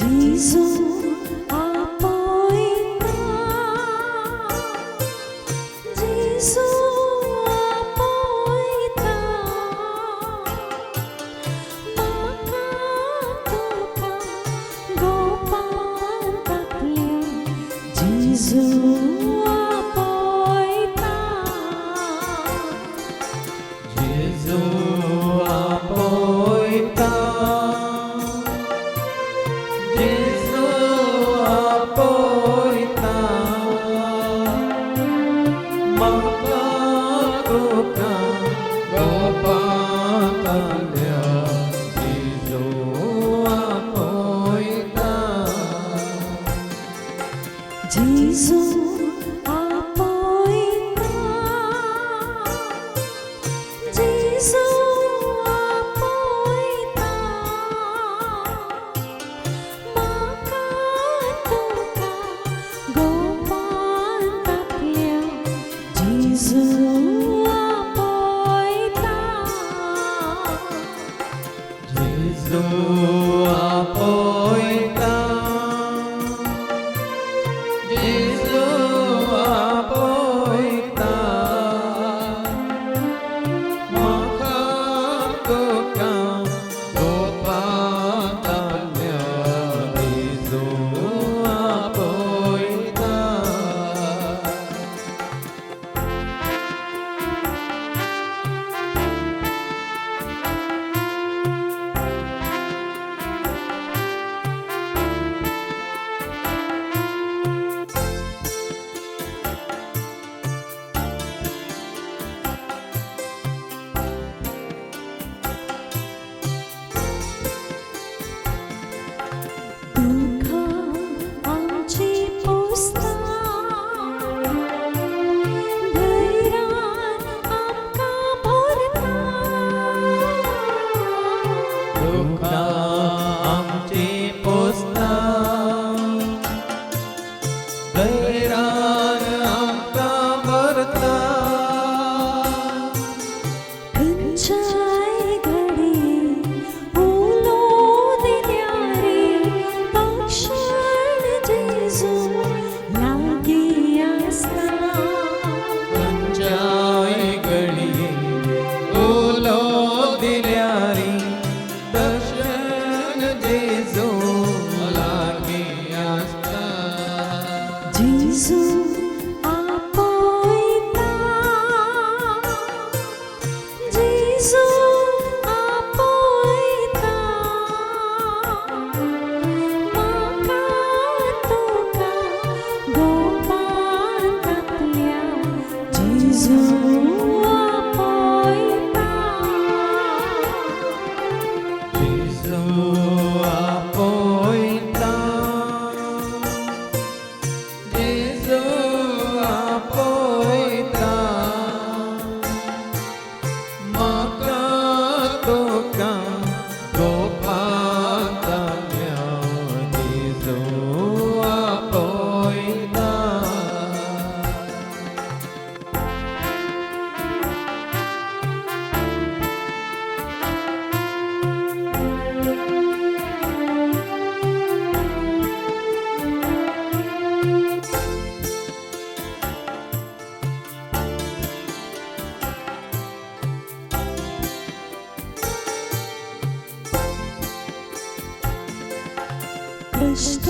Jesu apoita, Jesu apoita, maka tuka gopan taplia, Jesu apoita, Jesu apoita. Jesu apoita, maka tuka gopatalya. Jesu apoita, Jesu apoita, Jesu apoita, maka tuka gopan taplia, Jesu apoita, Jesu apoita, Jesu apoita, maka tuka gopatalya. Jesu apoita. दुःखा आमची पोसता, धैर्यान आमका भरता, दुःखा आमची पोसता, धैर्यान आमका भरता. खंयच्याय घडी उलो दिल्यारे पाक्षण जेजू लागी आसता, खंयच्याय घडये उलो दिल्यारी दर्शन जेजू लागी आसता. जेजू आपोयता, जेजू आपोयता, म्हाका तुका गोपान आपल्या, जेजू आपोयता, जेजू आपोयता, जेजू आपोयता, म्हाका तुका गोपाताल्या. जेजू आपोयता. कष्ट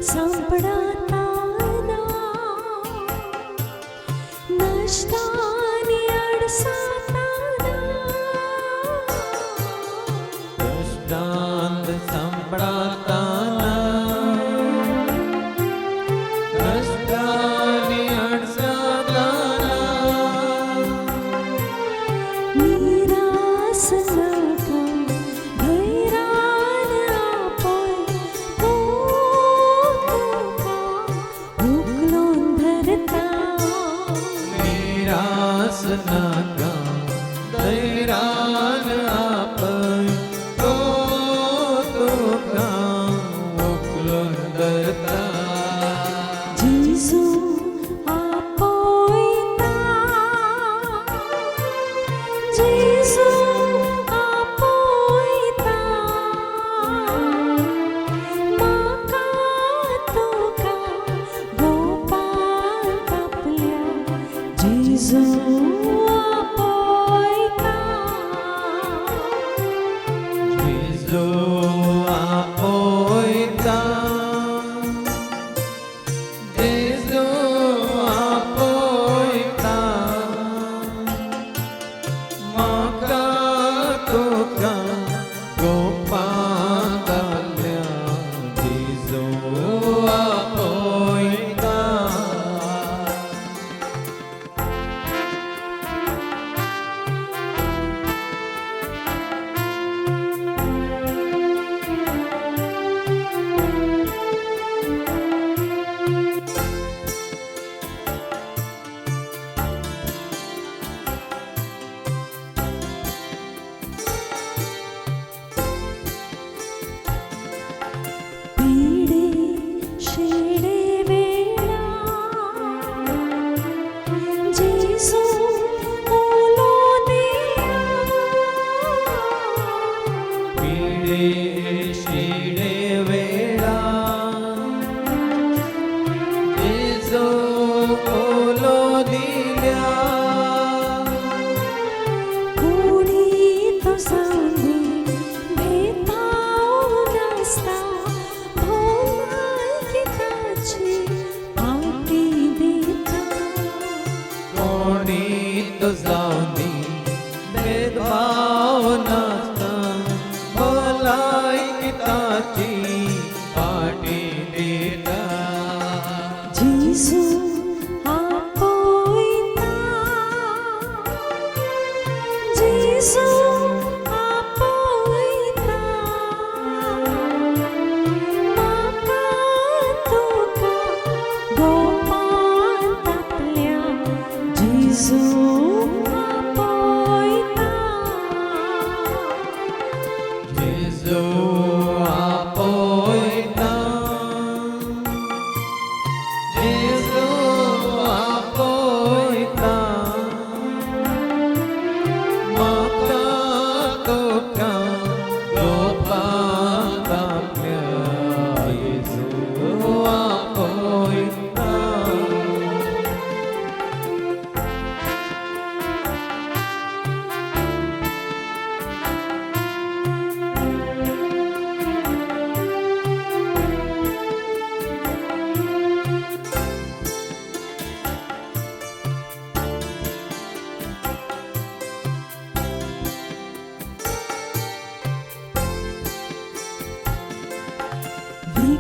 संपडाताना, नष्टानी अडसाताना, कष्टांत संपडाताना, कष्टांनी अडसताना, निरास नका धैर्यान आपोय, तो तुका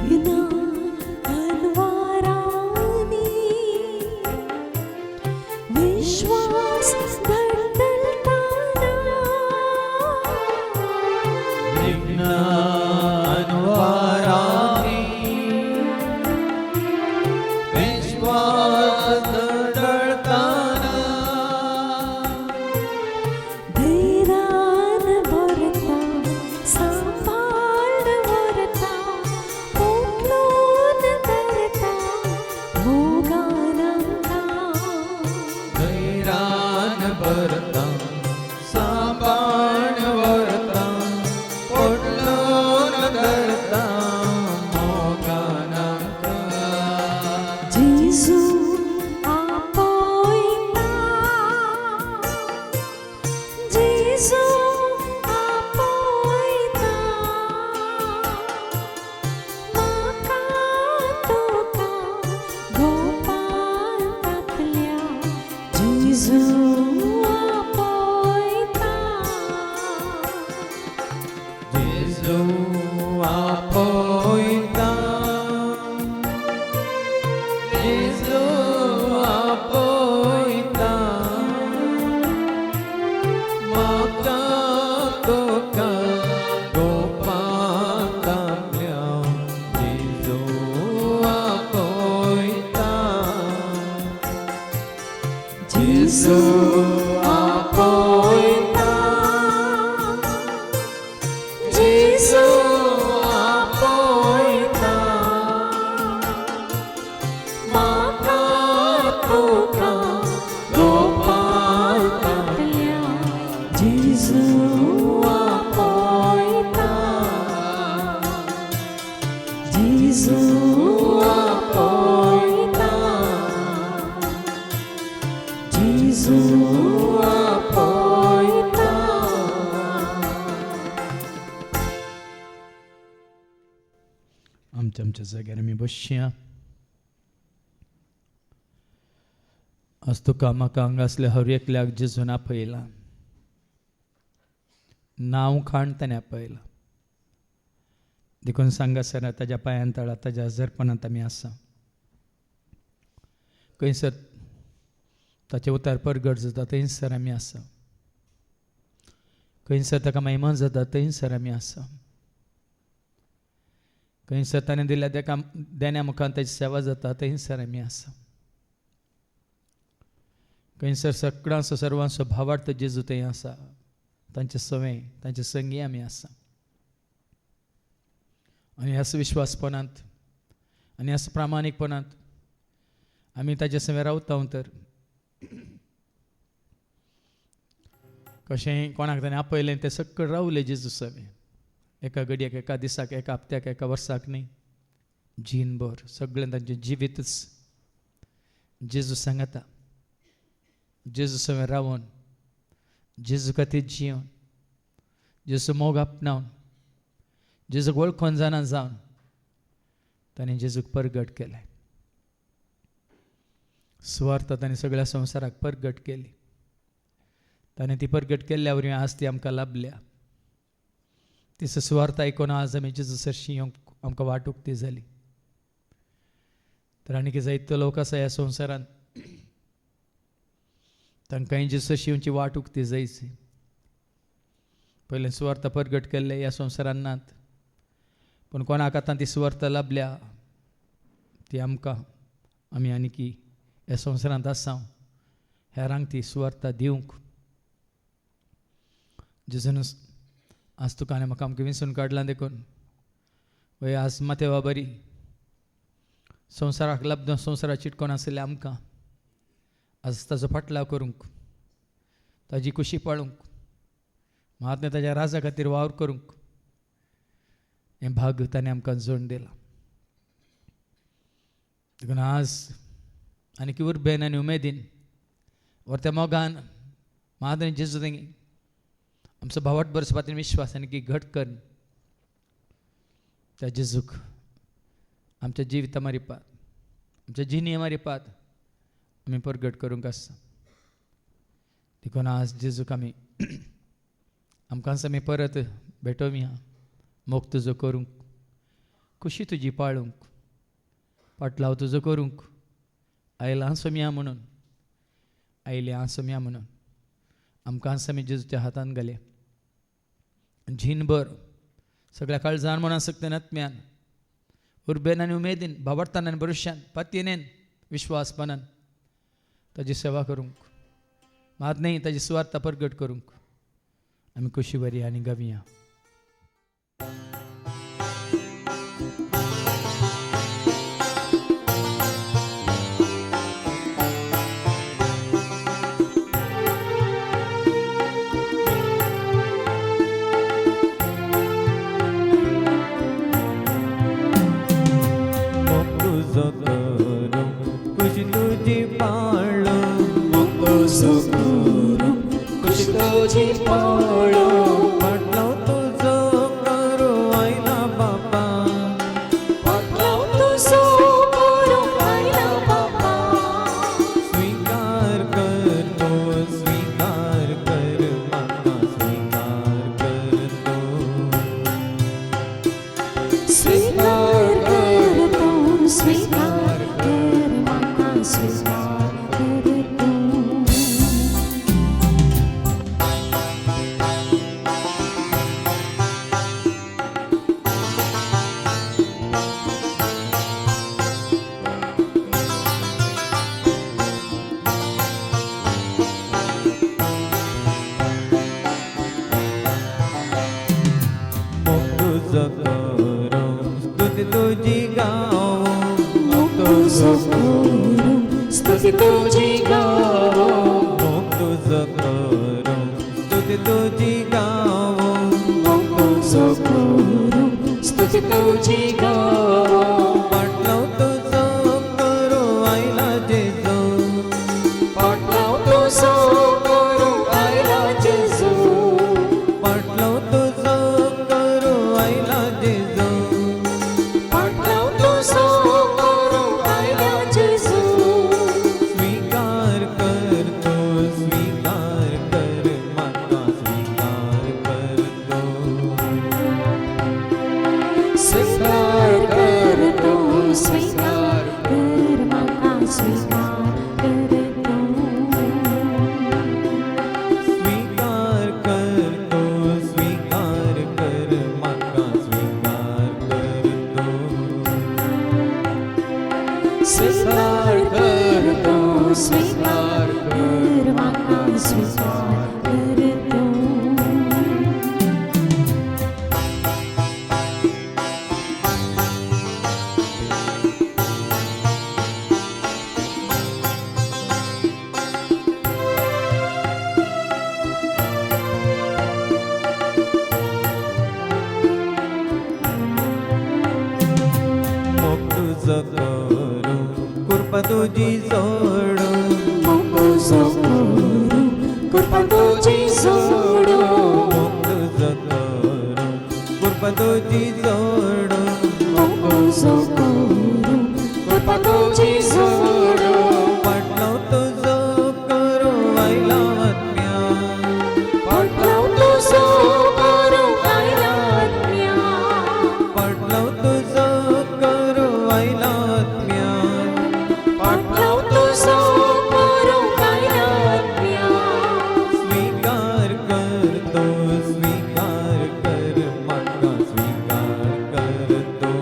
विघ्न अनवारानी विश्वास धडधडताना विघ्नान्वारानी विश्वास दडताना धैर्यान भरता सांभाळ भरता पोटलोन धरता भोगानंदा धैर्यान भरता सांभाळ भरता पोटलोन धरता मोगानंका जेजू आपोयता जेजू आपोयता माका तुका गोपाळांतल्या जेजू आपोयता जेजू आपोयता जेजू आपोयता म्हाका तुका गोपाळांतल्या जेजू आपोयता जेजू आपोयता जेजू आपोयता माका तुका गोपाळांतल्या जेजू आपोयता जेजू आपोयता जेजू आपोयता आमच्या जाग्यार आमी बसया. आज तुका म्हाका हांगा असल्या हर एकल्याक जेजून आपयला. नांव खाण ताणें आपयला. देखून सांगासर ताज्या पांयां तळा ताज्या हजरपणांत आमी आसा. खंयसर ताचे उतार परगट जाता थंयसर आमी आसा. खंयसर ताका महिमा जाता थंयसर आमी आसा. खंयसर ताणें दिल्या देण्या मुखार ताची सेवा जाता थंयसर आमी आसा. खंयसर सगळ्यांचो सर्वांचो भावार्थ जेजू थंय आसा. तांचे सवय तांचे संगी आमी आसा. आनी ह्याच विश्वासपणांत आनी ह्याच प्रामाणीकपणांत आमी ताचे सवय रावता तर कशें कोणाक ताणें आपयलें तें सकयल रावलें जेजू सवय. एका घडयेक एका दिसाक एका हप्त्याक एका वर्साक न्ही, जीनभर सगळें तांचें जिवीतच जेजू सांगता. जेजू सवय रावन जेजू खातीर जिवन जेजू मोग आपणावन जेजूक वळखून जाणा जावन ताणें जेजूक परगट केलें. सुवार्थ ताणें सगळ्या संवसाराक परगट केली. ताणें ती परगट केल्ल्या वरवीं आज ती आमकां लाभल्या. ती सुवार्थ आयकून आज आमी जेजू सरशी आमकां वाट उक्ती जाली. तर आनीक जायतो लोक आसा ह्या संवसारांत तांकांय जेजू सरशींची वाट उक्ती जायची. पयलें सुवार्थ परगट केल्ले ह्या संवसारांत नात, पूण कोणाक आतां ती सुवार्थ लाभल्या ती आमकां आमी आनीकी ह्या संवसारांत आसा हेरांक ती सुवार्थ दिवंक जेजून आज तुका आनी म्हाका आमकां विंचून काडलां. देखून वय आज मातेवा बरी संवसाराक लाभून संवसाराक चिटकोन आसले आमकां आज ताजो फाटलाव करूंक, ताजी खुशी पाळूंक, महात्म्या ताज्या राजा खातीर वावर करूंक हें भाग ताणें आमकां जोड दिलां. देखून आज आनी उर्बेन आनी उमेदीन वर मोगान महात्म्या जेजू तेंगी आमचो भावाट बरस खातीर विश्वास आनी की घट कर त्या जेजूक आमच्या जिविता मारिपात आमच्या जिणये मारिपात आमी परगट करूंक आसा. देखून आज जेजूक आमी आमकां आमी परत भेटोवया मोग तुजो करूंक खुशी तुजी पाळूंक पाटलाव तुजो करूंक आयलां सोम्या म्हणून आयल्या सोम्या म्हणून आमकां आमी जेजूच्या हातान घाले झीनभर सगळ्या काळजान म्हणून आसक्तेन आत्म्यान उर्बेन आनी उमेदीन भावार्थान आनी भरोश्यान पातयेनेन विश्वासपणान ताजी सेवा करूंक मात न्ही ताजी सुवार्थ प्रगट करूंक आमी खुशी बरी आनी गवया. खुशी तुझी पाळो खुशी तुझी पाळो पाटलाव तुझो करो आयला बापा पाटलाव तुजो करूंक आयला बापा स्वीकार कर तो स्वीकार कर म्हाका स्वीकार कर तो स्वीकार कर तू स्वीकार कर म्हाका स्वीकार कर तू तुझो करो स्तुती तुझी गावो तुझो करूं स्तुती तुझी गावो तुझो करो स्तुती तुझी गावो तुझो करूं स्तुती तुझी गावो पाटलाव तुझो करो आयला जेजू पाटलाव तुजो करूंक आयला जेजू पाटलाव तुझो करो आयला जेजू पाटलाव तुजो करूंक आयला जेजू स्वीकार कर तो स्वीकार कर म्हाका स्वीकार कर तो स्वीकार कर तू स्वीकार कर म्हाका स्वीकार कर तू स्वीकार कर तो स्वीकार कर म्हाका स्वीकार कर तो स्वीकार कर तू स्वीकार कर म्हाका स्वीकार कर तू तुझो करो कृपा तुझी जोडो तुजो करूं कृपा तुजी जोडो तुझो करो कृपा तुझी जोडो तुजो करूं कृपा तुजी जोडो पाटलाव तुझो करो आयला आत्म्या पाटलाव तुजो करूंक आयला आत्म्या पाटलाव तुझो करो आयला आत्म्या पाटलाव तुजो करूंक आयला आत्म्या स्वीकार कर तो स्वीकार कर म्हाका स्वीकार कर तो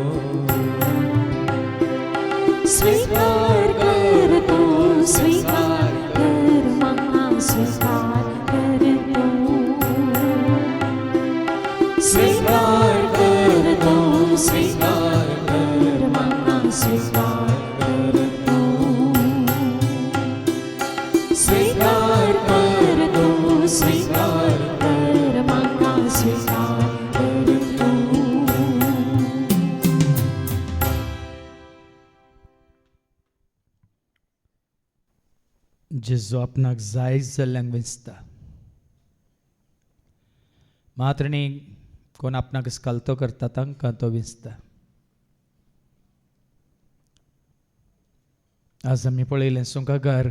स्वीकार कर तू स्वीकार कर म्हाका स्वीकार कर तू स्वीकार कर तू स्वीकार कर म्हाका स्वीकार कर तू स्वीकार कर तू स्वीकार कर म्हाका स्वीकार कर तू जेजू आपणाक जाय जाल्ल्यांक वेंचता मात्र न्ही कोण आपणाक इस्कालतो करता तांकां तो वेंचता. आज आमी पळयलें सुंकाकार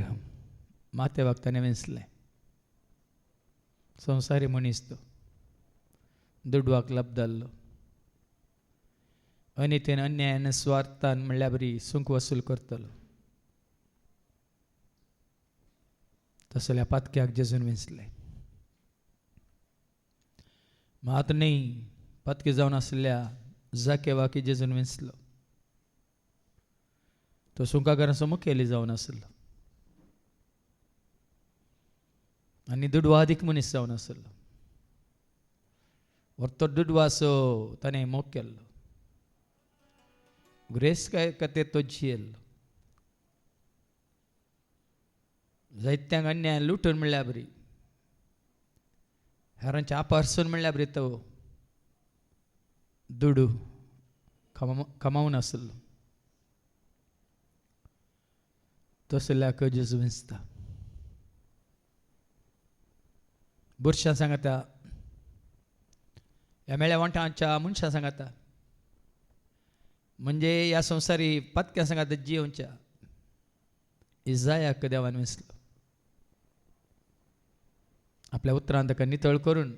माते वखतांनी वेंचलें. संवसारी मनीस तो दुडवाक लब जाल्लो अनितेन अन्यायान स्वार्थान म्हणल्या बरी सूंक वसूल करतलो. तसल्या पातक्याक जेजून विंचले. मात न्ही पातकी जावन आसल्या जाकेवाकी जेजून विंचलो. तो सुंकाकारांचो मुखेली जावन आसलो आनी दुडवा अदीक मनीस जावन आसलो. तो दुडवासो ताणें मोग केल्लो. ग्रेस काय खातीर तो जियेल्लो. जायत्यांक अन्याय लुटून म्हणल्या बरी हेरांचे आपारसून म्हणल्या बरी तो दुडू कमावून आसलो. तसल्याक जेजू विंचता. बुरशां सांगता ह्या मेळ्या वांटाच्या मनशां सांगता म्हणजे ह्या संवसारी पातक्या सांगता जियोच्या इजायाक देवान विंचलो. आपल्या उतरांत ताका नितळ करून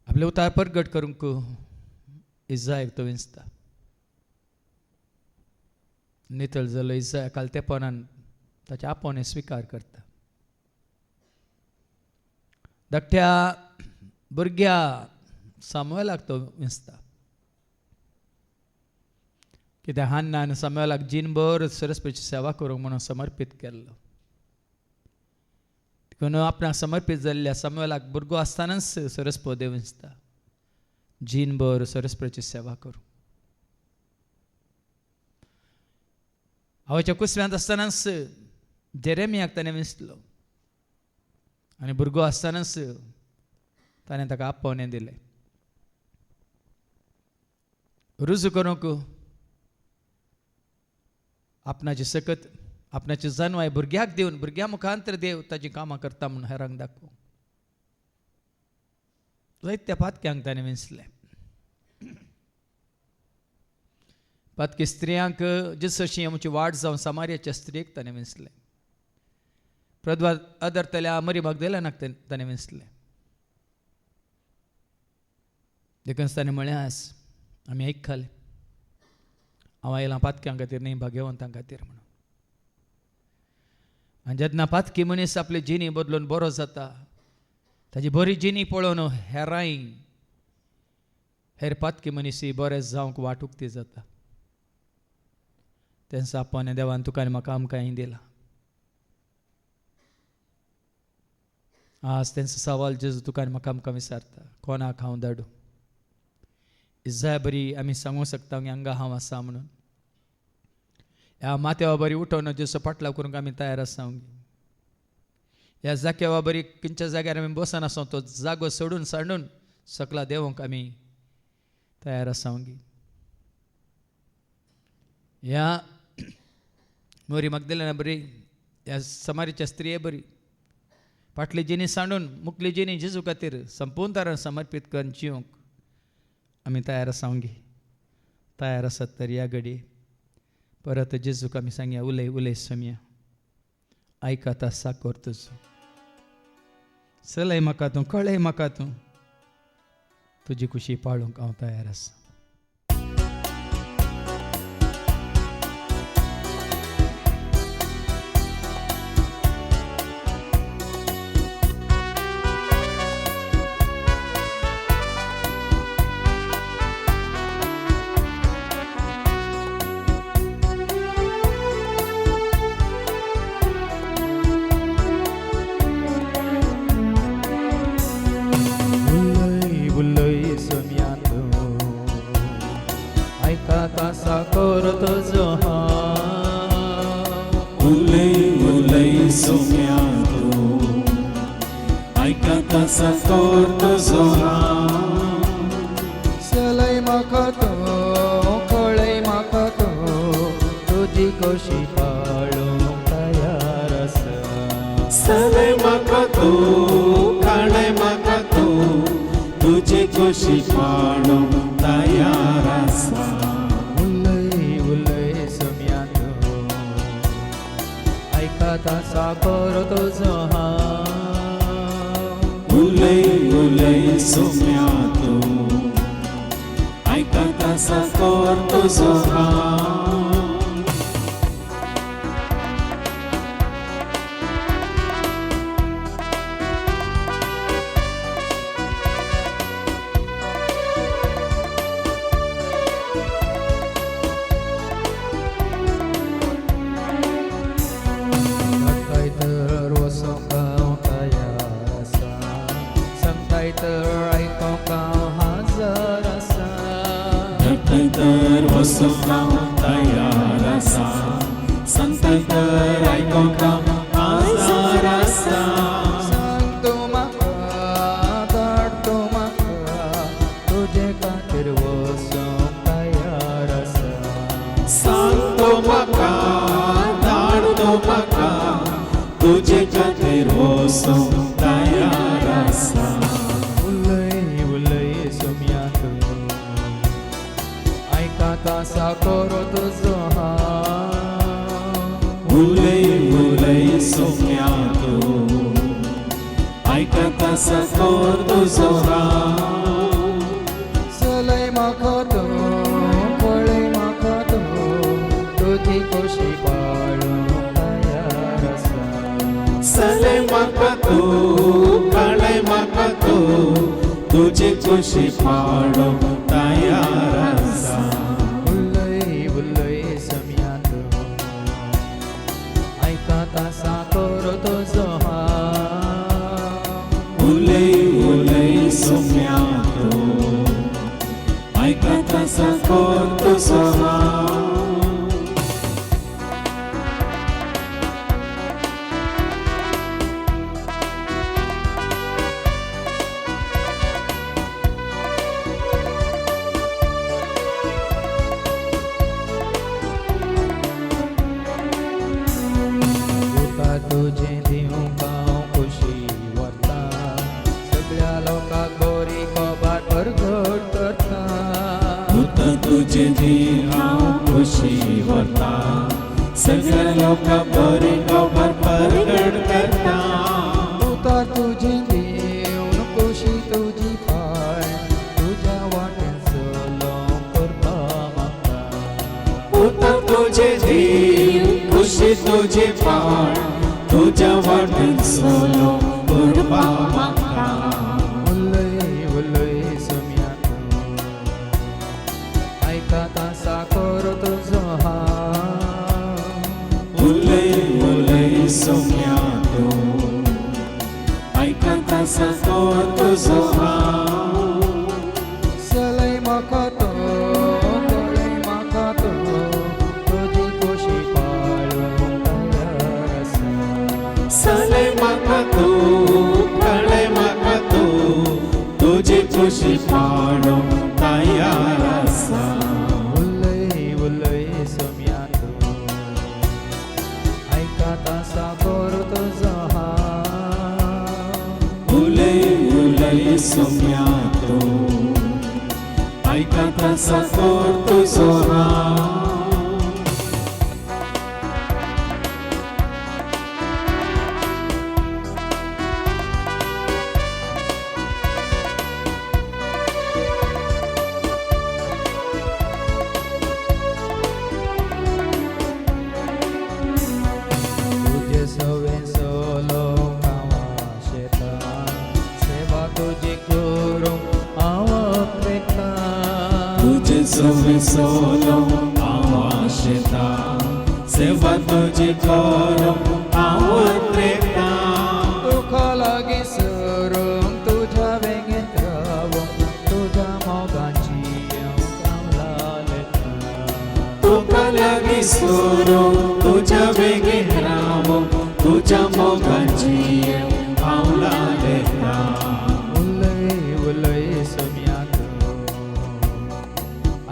आपले उतार परगट करूंक इजायाक तो विंचता. नितळ जालो इजाया काल तेंपणान ताच्या आपोवणे स्विकार करता. धाकट्या भुरग्या सामुएलाक तो विंचता. कित्याक हान्नान सामुएलाक जीनभर सरस्वतीची सेवा करूंक म्हणून समर्पीत केल्लो. देखून आपणाक समर्पीत जाल्ल्या सामुएलाक भुरगो आसतनाच सरस्वती देव विंचता. जीनभर सरस्वतीची सेवा करूंक. आवयच्या कुसव्यांत आसतनाच जेरेमियाक ताणें विंचलो आनी भुरगो आसतनाच ताणें ताका आपोवणें दिलें. रुजू करूंक आपणाची सकत आपणाची जानवाय भुरग्याक दिवन भुरग्या मुखांतर देव ताची कामां करता म्हूण हेरांक दाखोवंक जायत्या पातक्यांक ताणें विंचलें. पातकी स्त्रियांक जेसशी आमची वाट जावन सामार्याच्या स्त्रियेक ताणें विंचलें. प्रद्वाद आदरतल्या मरी मगदलेनाक ताणें विंचलें. देखून ताणें म्हळें आस आमी आयकखाले हांव आयलां पातक्यां खातीर न्ही भाग्यवंतां खातीर म्हणून. आनी जेन्ना पातकी मनीस आपली जिणी बदलून बरो जाता ताजी बरी जिणी पळोवन हेरांय हेर पातकी मनीस बरें जावंक वाट उक्ती जाता. तेंच आपोवणें देवान तुका आनी म्हाका आमकांय दिलां. आज तेंचो सवाल जेजू तुका आनी म्हाका आमकां विचारता कोणाक हांव धाडूं. इजाया बरी आमी सांगूंक शकता हांगा हांव आसा म्हणून. ह्या माथ्यावा बरी उठोवन जेजू पाटलाव करूंक आमी तयार आसा. ह्या जाग्यावा बरी खंयच्या जाग्यार आमी बसन आसूं तो जागो सोडून सांडून सकला देवंक आमी तयार आसा. ह्या मोरी मगदलेना बरी ह्या समारीच्या स्त्रिये बरी फाटली जिणी सांडून मुखली जिणी जेजू खातीर संपूर्ण तरान समर्पीत करून जिवंक आमी तयार आसा. तयार आसात तर या घडये परत जेजूक आमी सांगया उलय उलय सोम्या आयकाता साकोर तुजो. चलय म्हाका तूं कळय म्हाका तूं तुजी खुशी पाळूंक हांव तयार आसा. साकोर तुजो उलय उलय सोम्या तूं आयकाता साकोर तुजो चलय म्हाका तूं कळय म्हाका तूं तुजी कशी पाळूंक तयार आसा. चलय म्हाका तूं काळय म्हाका तूं तुजी कशी पाळूंक तयार आसा. आयकाता साकोर तुजो उलय उलय सोम्या तू ऐका तसा करतो जो हा तर वसोका तयार असा सांगताय तर ऐकोका आजार असा सांगतो म्हाका धाडतो म्हाका तुजे खातीर वचूंक तयार आसा सांगतो म्हाका धाडतो म्हाका तुजे खातीर वचूंक तयार असा उलय उलय सोम्या तू ऐका तसा करो तुजो हा उलय उलय सोम्या तू ऐका तसा कर तुजो हा चलय म्हाका तू पळय म्हाका तू तुजी खोशी पाळूंक तयार आसा सले म्हाका तू कळय म्हाका तू तुझे खुशी पाडो तयार आसा उलय उलय सोम्या तू ऐका तसा कर तुजो हा उलय उलय सोम्या तू ऐका तसा कर तुजो हा तुझे दिवंक हांव खुशी व्हरता सगळ्या लोकांक बरी खबर परगट करता उतर तुझे दी हांव खुशी व्हरता सगळ्या लोकांक बरी खबर परगट करता उतर तुझे दिवन खुशी तुजी पाय तुज्या वाटेन चलो करपा म्हाका उतर तुझे दी खुशी तुझी पाड तुझ्या वाटेन सोलो करपा म्हाका उलय उलय सोम्या तू ऐका तसा कर तुजो हा उलय उलय सोम्या तू ऐका तसा कर तुजो हा चलय म्हाका तू पळय म्हाका तू तुजी खोशी पाळूंक तयार आसा सले म्हाका तू कळय म्हाका तू तुझी खुशी पाडो तयार आसा उलय उलय सोम्या तू ऐका तसा कर तुजो हा उलय उलय सोम्या तू ऐका तसा कर तुजो हा तुजे सवे सोलो गांवा शेतान सेवा तुजी करूंक हांव अपेता तुझे सवे सोलो हांव शेता सेवा तुजी करो हांव त्रेता तुका लागीं सरूंक तुज्या वेगेंत रावूंक तुज्या मोगाची हांव लालयता तुका लागीं सोरो तुझ्या वेगीन रावो तुझ्या मोगाची हांव लालयता उलय उलय सोम्या तू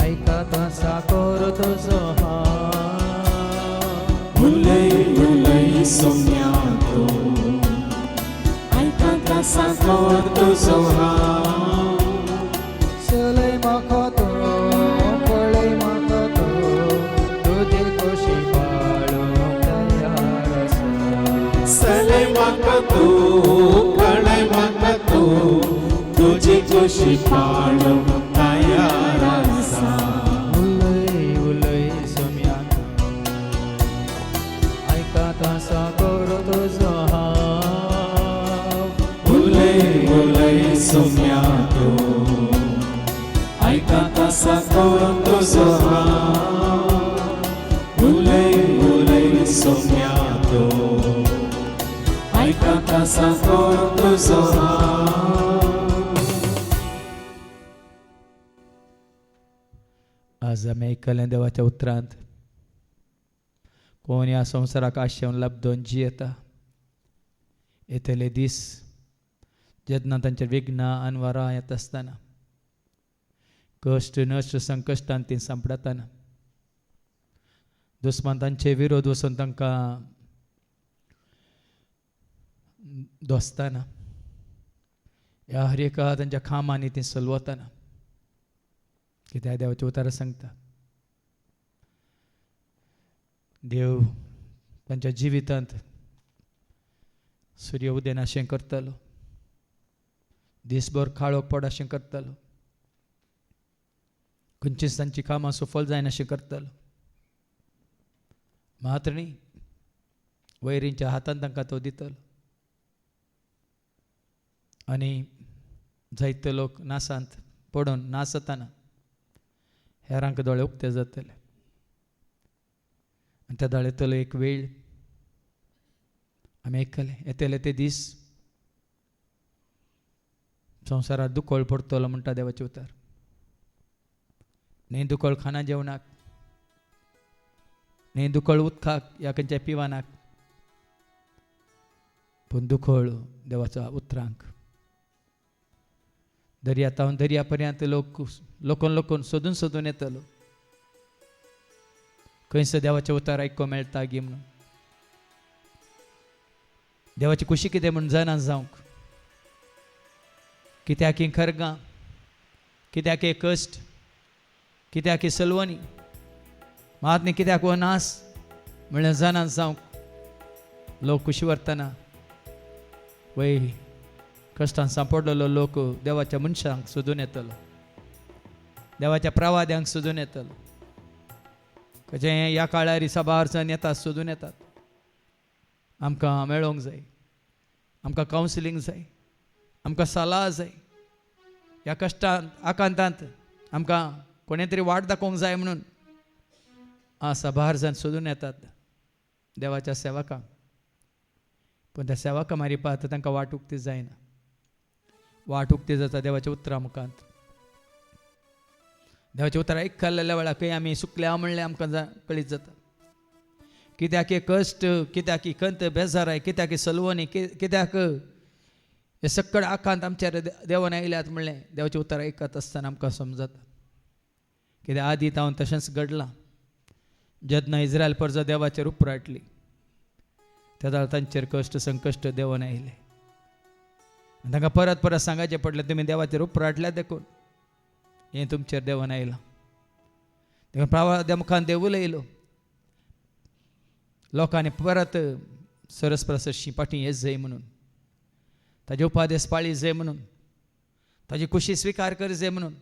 ऐका तसा कर तुजो हा उलय उलय सोम्या तू ऐका तसा कर तुजो हा चलय म्हाका तू पळय म्हाका तू तुजी खोशी पाळूंक तयार आसा सले म्हाका तू कळय म्हाका तू तुझी कुशी पाळूंक तयार आसा उलय उलय सोम्याक ऐकात आसा गौर तुजो हांव उलय उलय सोम्या तूं ऐकात आसा गौर तुजो हांव उलय उलय सोम्या तूं ऐकात आसा गौर तुजो हांव आज आमी आयकलें देवाच्या उतरांत कोण ह्या संवसाराक आशेवन लबदोन जियेता येतले दीस जेन्ना तांचेर विघ्नां आनवारां येता आसतना कश्ट नश्ट संकश्टांत ती सांपडताना दुस्मांतांचे विरोध वचून तांकां दोस्ताना ह्या हर एका तांच्या खामांनी ती सलवताना कित्याक देवाचे उतार सांगता देव तांच्या जिवितांत सूर्य उदेन अशें करतलो दिसभर काळो पड अशें करतलो खंयचीच तांची कामां सफल जायन अशें करतलो मात्र न्ही वैरींच्या हातांत तांकां तो दितलो आनी जायते लोक नासांत पडून नासताना हेरांक दोळे उक्ते जातले आनी त्या दोळेतलो एक वेळ आमी आयकले येतले ते दीस संवसारात दुखोळ पडतलो म्हणटा देवाचे उतार न्ही दुखोळ खाना जेवणाक न्ही दुखोळ उदकाक या खंयच्या पिवानाक पूण दुखोळ देवाच्या उतरांक दर्यातावन दर्या पर्यंत लोकून सोदून सोदून येतलो खंयसर देवाचे उतार आयको मेळटा गी म्हणून देवाची खुशी कितें म्हूण जाणा जावंक कित्याक ही खरगां कित्याक हे कश्ट कित्याक ही सलवणी मात न्ही कित्याक हो नास म्हळ्यार जाणा जावंक लोक खुशी व्हरतना वय कश्टान सांपडलेलो लोक देवाच्या मनशांक सोदून येतलो देवाच्या प्रवाद्यांक सोदून येतलो खंयचें ह्या काळार सभारसन येतात सोदून येतात आमकां मेळोंक जाय आमकां कावन्सिलींग जाय आमकां सल्ला जाय ह्या कश्टांत आकांतांत आमकां कोणें तरी वाट दाखोवंक जाय म्हणून सभारसन सोदून येतात देवाच्या सेवकांक पूण त्या सेवकां मारी पात तांकां वाट उक्ती जायना वाट उक्ती जाता देवाच्या उतरां मुखांत देवाचे उतर आयकल्ल्या वेळार खंय आमी सुकल्या म्हणलें आमकां कळीत जाता कित्याक हे कश्ट कित्याक ही खंत बेजाराय कित्याक ही सलवणी कित्याक हे सक्कड आकांत आमचेर देवान आयल्यात म्हणलें देवाचें उतर आयकत आसतना आमकां समजता कित्याक आदी तावन तशेंच घडलां जेन्ना इस्रायल परजा देवाचेर उपराटली तेन्ना तांचेर कश्ट संकश्ट देवान आयले तांकां परत परत सांगाचें पडलें तुमी देवाचेर उपराटल्यात देखून हें तुमचेर देवान आयलां देखून प्रवाद्या मुखान देव उलयलो लोकांनी परत सरस्प्रसशी पाटी येत जाय म्हणून ताजे उपादेश पाळी जाय म्हणून ताजी खुशी स्विकार कर जाय म्हणून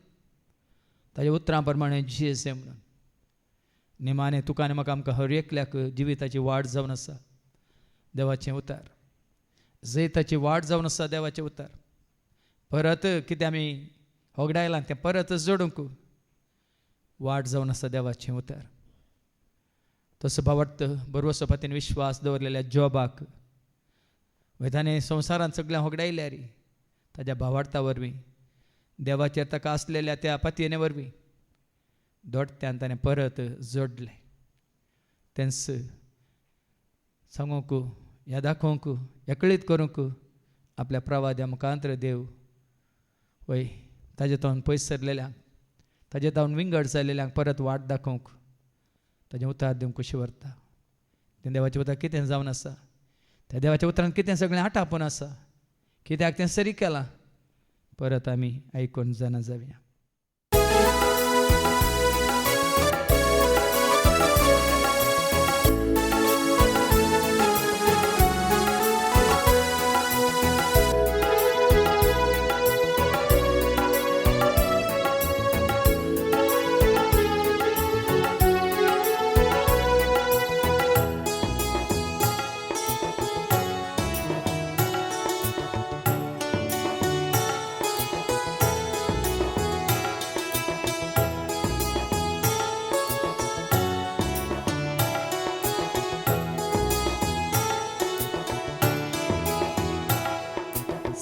ताज्या उतरां प्रमाणे जिये जाय म्हणून निमाणें तुका आनी म्हाका आमकां हर एकल्याक जिविताची वाड जावन आसा देवाचें उतार जैताची वाड जावन आसा देवाचें उतार परत कितें आमी होगडायलां तें परत जोडूंक वाड जावन आसा देवाचें उतार तसो भावार्थ बरोवचो पतीन विश्वास दवरलेल्या जॉबाक वेदांनी संवसारांत सगळ्यांक होगडायल्या रे ताज्या भावार्था वरवीं देवाचेर ताका आसलेल्या त्या पतयेने वरवीं दोडत्यान ताणें परत जोडलें तेंच सांगूंक ह्या दाखोवंक ह्या कळीत करूंक आपल्या प्रवाद्या मुखांतर देव वय ताजे तावन पयस सरलेल्यांक ताजे तावन विंगड जाल्लेल्यांक परत वाट दाखोवंक ताजें उतार दिवंक कशें व्हरता तें देवाचें उतार कितें जावन आसा त्या देवाच्या उतरांत कितें सगळें आटापून आसा कित्याक तें सरी केलां परत आमी आयकून जाणा जावया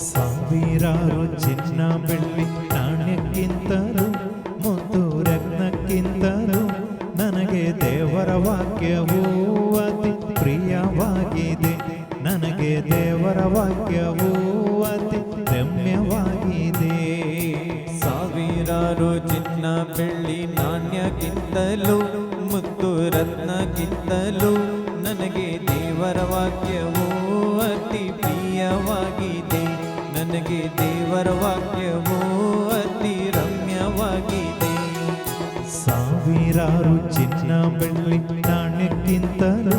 ಸಾವಿರಾರು ಚಿನ್ನ ಬೆಳ್ಳಿ ನಾಣ್ಯಕ್ಕಿಂತಲೂ ಮುತ್ತು ರತ್ನಕ್ಕಿಂತಲೂ ನನಗೆ ದೇವರ ವಾಕ್ಯವು ಅತಿ ಪ್ರಿಯವಾಗಿದೆ. ನನಗೆ ದೇವರ ವಾಕ್ಯವು ಅತಿ ರಮ್ಯವಾಗಿದೆ. ಸಾವಿರಾರು ಚಿನ್ನ ಬೆಳ್ಳಿ ನಾಣ್ಯಕ್ಕಿಂತಲೂ ಮುತ್ತು ರತ್ನಕ್ಕಿಂತಲೂ ನನಗೆ ದೇವರ ವಾಕ್ಯವು ಅತಿ ಪ್ರಿಯವಾಗಿದೆ. ನನಗೆ ದೇವರ ವಾಕ್ಯವು ಅತಿ ರಮ್ಯವಾಗಿದೆ. ಸಾವಿರಾರು ಚಿನ್ನ ಬೆಳ್ಳಿ ನಾಣ್ಯಕ್ಕಿಂತಲೂ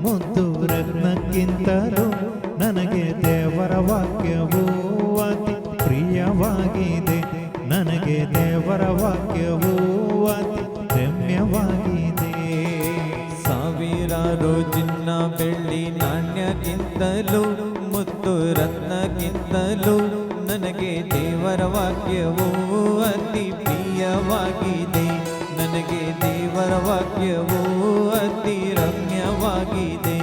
ಮುತ್ತು ರತ್ನಕ್ಕಿಂತಲೂ ನನಗೆ ದೇವರ ವಾಕ್ಯವು ಅತಿ ಪ್ರಿಯವಾಗಿದೆ. ನನಗೆ ದೇವರ ವಾಕ್ಯವು ಅತಿ ರಮ್ಯವಾಗಿದೆ. ಸಾವಿರಾರು ಚಿನ್ನ ಬೆಳ್ಳಿ ನಾಣ್ಯಕ್ಕಿಂತಲೂ ಮುತ್ತು ರತ್ನಕ್ಕಿಂತಲೂ ನನಗೆ ದೇವರ ವಾಕ್ಯವು ಅತಿ ಪ್ರಿಯವಾಗಿದೆ. ನನಗೆ ದೇವರ ವಾಕ್ಯವು ಅತಿ ರಮ್ಯವಾಗಿದೆ.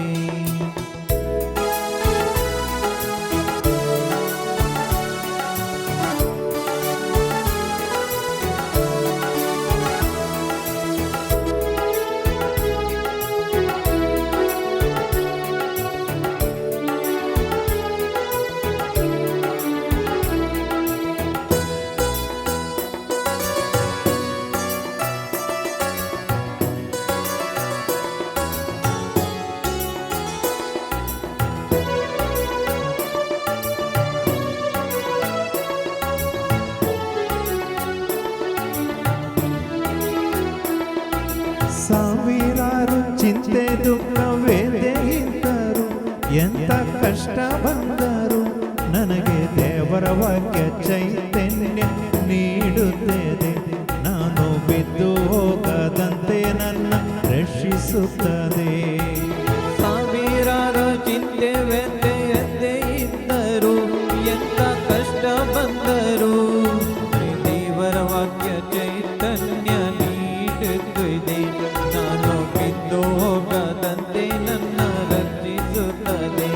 ಸಾವಿರಾರು ಚಿಂತೆ ದುಃಖ ವೇದೆಯಿದ್ದರು, ಎಂತ ಕಷ್ಟ ಬಂದರು ನನಗೆ ದೇವರ ವಾಕ್ಯ ಚೈತನ್ಯ ನೀಡುತ್ತದೆ. ನಾನು ಬಿದ್ದು ಹೋಗದಂತೆ ನನ್ನ ರಕ್ಷಿಸುತ್ತದೆ. ಸಾವಿರಾರು ಚಿಂತೆ ವ್ಯಥೆಯದ್ದೇ ಇದ್ದರು, ಎಂತ ಕಷ್ಟ ಬಂದರು ದೇವರ ವಾಕ್ಯ ಚೈತನ್ಯ ನೀಡುತ್ತದೆ. ನಾನು ಬಿದ್ದು ಹೋಗದಂತೆ ನನ್ನ ರಕ್ಷಿಸುತ್ತದೆ.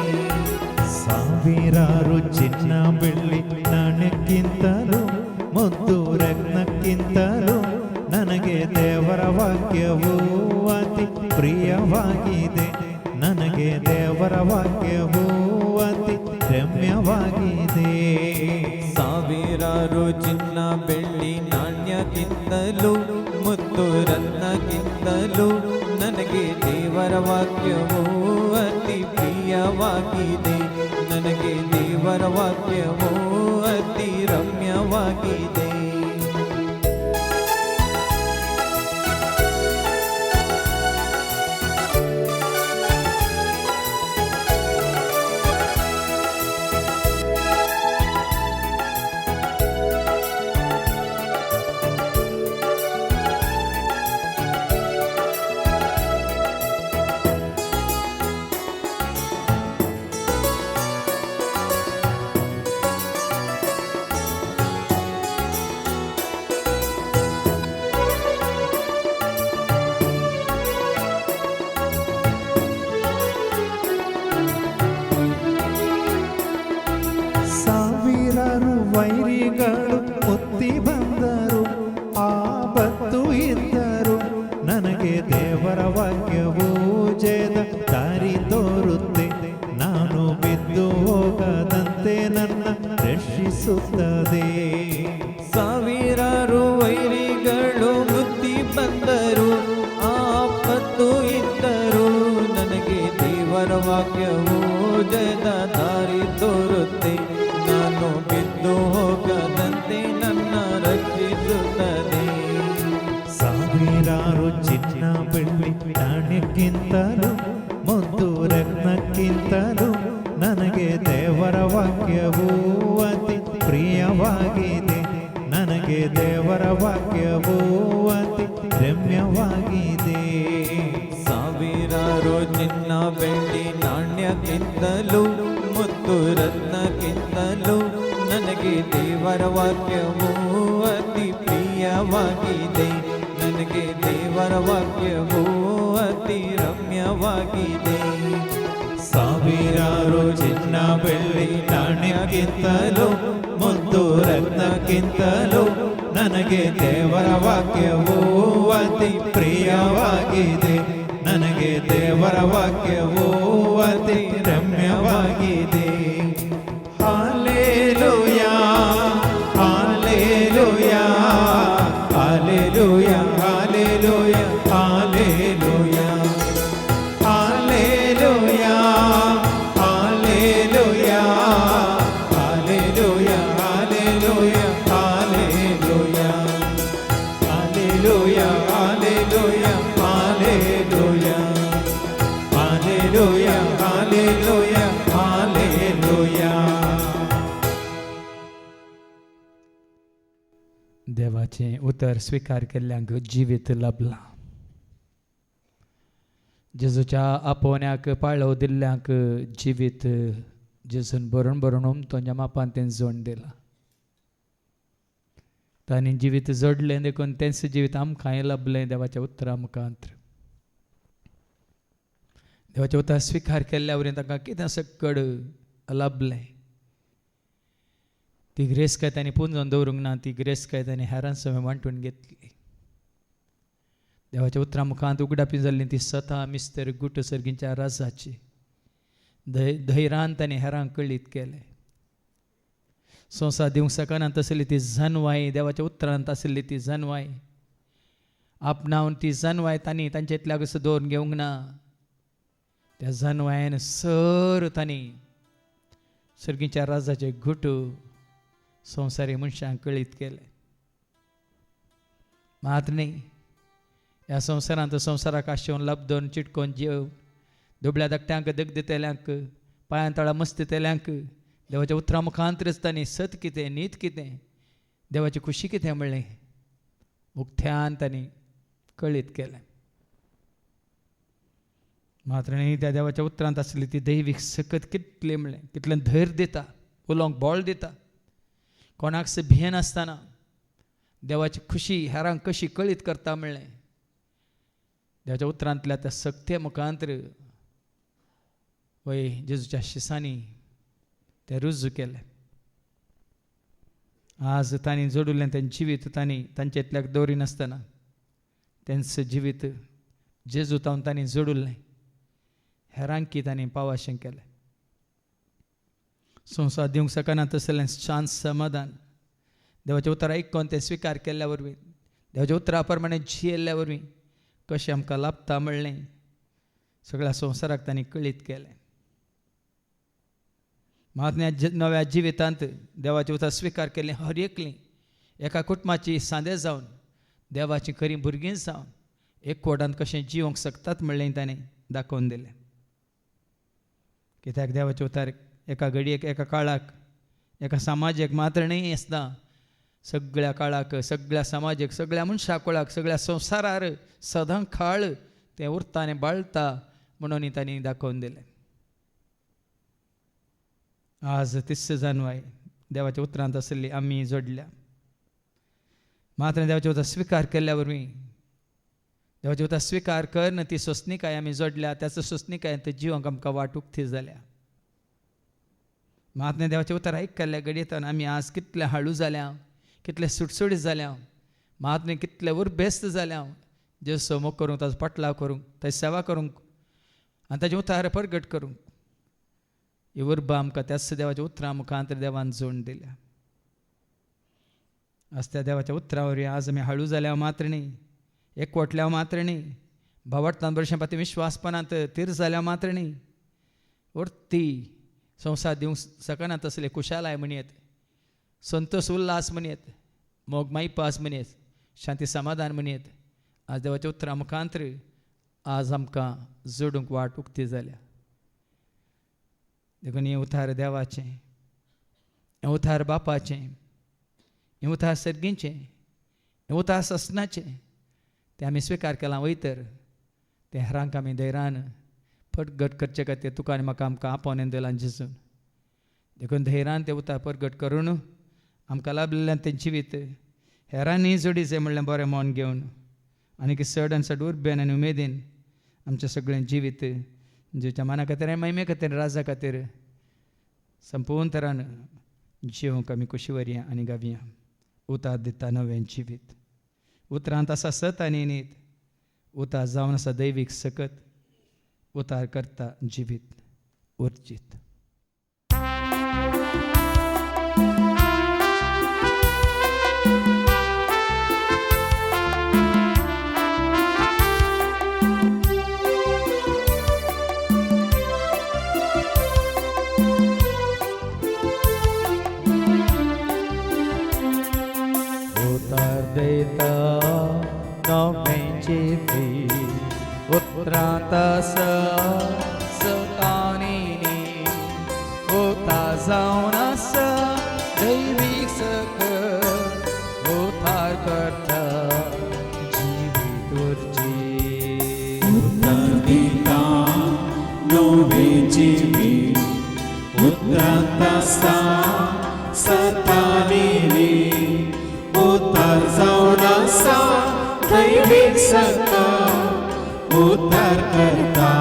ಸಾವಿರಾರು ಚಿನ್ನ ಬೆಳ್ಳಿ ನಾಣ್ಯಕ್ಕಿಂತಲೂ ಮುತ್ತು ರತ್ನಕ್ಕಿಂತಲೂ ನನಗೆ ದೇವರ ವಾಕ್ಯವು ಅತಿ ಪ್ರಿಯವಾಗಿದೆ. ನನಗೆ ದೇವರ ವಾಕ್ಯವು ಅತಿ ರಮ್ಯವಾಗಿದೆ. ಸಾವಿರಾರು ಚಿನ್ನ ಬೆಳ್ಳಿ ನಾಣ್ಯಕ್ಕಿಂತಲೂ ಮುತ್ತು ರತ್ನಕ್ಕಿಂತಲೂ ನನಗೆ ದೇವರ ವಾಕ್ಯವು ಅತಿ ಪ್ರಿಯವಾಗಿದೆ. ನನಗೆ ದೇವರ ವಾಕ್ಯವು ಅತಿ ರಮ್ಯವಾಗಿದೆ. ಸಾವಿರಾರು ವೈರಿಗಳು ಮುತ್ತಿ ಬಂದರು, ಆಪತ್ತು ಇದ್ದರು ನನಗೆ ದೇವರ ವಾಕ್ಯವು ಜಯದ ದಾರಿ ತೋರುತ್ತೆ. ನಾನು ಬಿದ್ದು ಹೋಗದಂತೆ ನನ್ನ ರಕ್ಷಿಸುತ್ತದೆ. ಸಾವಿರಾರು ವೈರಿಗಳು ಮುತ್ತಿ ಬಂದರು, ಆಪತ್ತು ಇದ್ದರು ನನಗೆ ದೇವರ ವಾಕ್ಯವು ಜಯದ ದಾರಿ ತೋರುತ್ತೆ. ನಾನು ಬಿದ್ದು ಹೋಗದಂತೆ ನನ್ನ ರಕ್ಷಿಸುತ್ತದೆ. ಸಾವಿರಾರು ಚಿನ್ನ ಬೆಳ್ಳಿ ನಾಣ್ಯಕ್ಕಿಂತಲೂ ಮುತ್ತು ರತ್ನಕ್ಕಿಂತಲೂ ನನಗೆ ದೇವರ ವಾಕ್ಯವು ಅತಿ ಪ್ರಿಯವಾಗಿದೆ. ನನಗೆ ದೇವರ ವಾಕ್ಯವು ಅತಿ ರಮ್ಯವಾಗಿದೆ. ಸಾವಿರಾರು ಚಿನ್ನ ಬೆಳ್ಳಿ ನಾಣ್ಯಕ್ಕಿಂತಲೂ ಮುತ್ತು ರತ್ನಕ್ಕಿಂತಲೂ ನನಗೆ ದೇವರ ವಾಕ್ಯವು ಅತಿ ಪ್ರಿಯವಾಗಿದೆ. ನನಗೆ ದೇವರ ವಾಕ್ಯವು ಅತಿ ರಮ್ಯವಾಗಿದೆ. ಸಾವಿರಾರು ಚಿನ್ನ ಬೆಳ್ಳಿ ನಾಣ್ಯಕ್ಕಿಂತಲೂ ನಾಣ್ಯಕ್ಕಿಂತಲೂ ಮುದ್ದು ರತ್ನಕ್ಕಿಂತಲೂ ನನಗೆ ದೇವರ ವಾಕ್ಯವು ಅತಿ ಪ್ರಿಯವಾಗಿದೆ. ನನಗೆ ದೇವರ ವಾಕ್ಯವು ಅತಿ ರಮ್ಯವಾಗಿದೆ. Hallelujah hallelujah hallelujah hallelujah hallelujah hallelujah hallelujah hallelujah hallelujah hallelujah hallelujah hallelujah hallelujah hallelujah hallelujah hallelujah. देवाचे उतर स्वीकार केल्ल्यांक जिवीत लाभला. जेजूच्या आपोवण्याक पाळव दिल्ल्यांक जिवीत जेजून भरून भरून उमतोंच्या मापान तें जोड दिला. तांणी जिवीत जोडलें देखून तेंच जिवीत आमकांय लाभलें देवाच्या उतरा मुखांत. देवाचे उतर स्वीकार केल्ल्या वरीं तांकां कितें सकड लाभलें. ती ग्रेस काय तांणी पुंजोवन दवरूंक ना, ती ग्रेस काय तांणी हेरां समेत वांटून घेतली. देवाच्या उतरा मुखांत उगडापी जाल्ली ती स्वता मिस्तर गुट सर्गींच्या राजाची धैर्यान तांणी हेरांक कळीत केलें. संवसार दिवंक शकनात आसली ती जानवाय, देवाच्या उतरांत आसली ती जानवाय आपणावन ती जानवाय तांणी तांचेतल्या कसो दवरून घेवंक ना. त्या जानवायन सर तांणी सर्गीच्या राजाचे घुट संवसारी मनशांक कळीत केले. मात न्ही ह्या संवसारांत संवसाराक आशेवन लाभदोन चिटकोन जीव दुबळ्या धाकट्यांक दग दितेल्यांक पांयां तळा मस्त तेल्यांक देवाच्या उतरा मुखांतरच तांणी सत कितें नीत कितें देवाची खुशी कितें म्हणलें उक्त्यान तांणी कळीत केलें. मात्र न्ही त्या देवाच्या उतरांत आसली ती दैवीक सकत कितलें म्हणलें कितलें धैर्य दिता, उलोवंक बळ दिता. कोणाक भियेन आसतना देवाची खुशी हेरांक कशी कळीत करता म्हणलें देवाच्या उतरांतल्या त्या सक्ते मुखांतर वय जेजूच्या शिसांनी तें रुजू केलें. आज तांणी जोडुल्लें तें जिवीत तांणी तांचेतल्याक दवरी नासतना तेंच जिवीत जेजू तावन तांणी जोडुल्लें हेरांकी तांणी पावाशें केलें. संवसार दिवंक शकना तसलें शांत समाधान देवाचें उतर आयकून तें स्विकार केल्ल्या वरवीं देवाच्या उतरा प्रमाणे जियेल्ल्या वरवीं कशें आमकां लाभता म्हणलें सगळ्या संवसाराक तांणी कळीत केलें. महात्म्या नव्या जिवितांत देवाचें उतर स्विकार केलें हर एकलीं एका कुटुंबाची सांदे जावन देवाची खरीं भुरगीं जावन एकवटांत कशें जिवंक शकतात म्हणलें ताणें दाखोवन दिलें. कित्याक देवाचें उतर एका घडयेक एका काळाक एका समाजाक मात्र न्ही आसता, सगळ्या काळाक सगळ्या समाजाक सगळ्या मनशा कुळाक सगळ्या संवसारार सदां काळ तें उरता आनी बाळटा म्हणून तांणी दाखोवन दिलें. आज 30 जानेवारी देवाच्या उतरांत आसली आमी जोडल्या. मात्र देवाचें उतर स्विकार केल्ल्या वरवीं देवाचें उतर स्विकार करन ती सोसणीकाय आमी जोडल्या, त्याचो सोसणीकाय जिवाक आमकां वाट उक्ती जाल्या. मात्र देवाचें उतर आयकल्ल्या घडयेंतल्यान आमी आज कितले हाळू जाल्या, कितले सुटसुटीत जाल्या, मात्र कितले उर्बेस्त जाल्या. जेजू मोग करूंक ताचो पटलाव करूंक ताची सेवा करूंक आनी ताचें उतर प्रगट करूंक ही उर्बा आमकां त्याच देवाच्या उतरां मुखांतर देवान जोडून दिल्या. आज त्या देवाच्या उतरा वरवीं आज आमी हाळू जाल्या मात्र न्ही, एकवटल्या मात्र न्ही, भावार्थान बरशें पाती विश्वासपणांत तीर जाल्या मात्र न्ही, उरती संवसार दिवंक शकना तसले कुशालाय म्हणयत, संतोष उल्हास म्हणयत, मोग मायपास म्हणयत, शांती समाधान म्हणयत आज देवाच्या उतरां मुखांतर आज आमकां जोडूंक वाट उक्ती जाल्या. देखून हें उतार देवाचें, हें उतार बापाचें, हें उतार सर्गीचें, हें उतार ससनाचें तें आमी स्विकार केलां वयतर तें हेरांक आमी धैर्यान प्रगट करचे खातीर तुका आनी म्हाका आमकां आपोवन दिलां जेजून. देखून धैर्यान तें उतार प्रगट करून आमकां लाभलेल्यान तें जिवीत हेरांनी जोडीचें म्हणलें बरें मन घेवन आनी चड आनी चड उर्बेन आनी उमेदीन आमचें सगळें जिवीत जेच्या मना खातीर आनी महिमे खातीर राजा खातीर संपूर्ण तरान जिवंक आमी कशी व्हरया आनी गावया. उतार दिता नवें जिवीत. उतरांत आसा सत आनी न्हीद. उतार जावन आसा दैवीक सकत. उतार करता जिवीत उर्जीत. उतार देता नवें जिवीत. उतरांत आसा सतानी न्हीद. उतार जावन आसा दैवीक सकत. उतार करता जिवीत उर्जीत. उतार दिता नवें जिवीत. उतरांत आसा सतानी न्हीद. उतार जावन आसा दैवीक सकत. उतार करता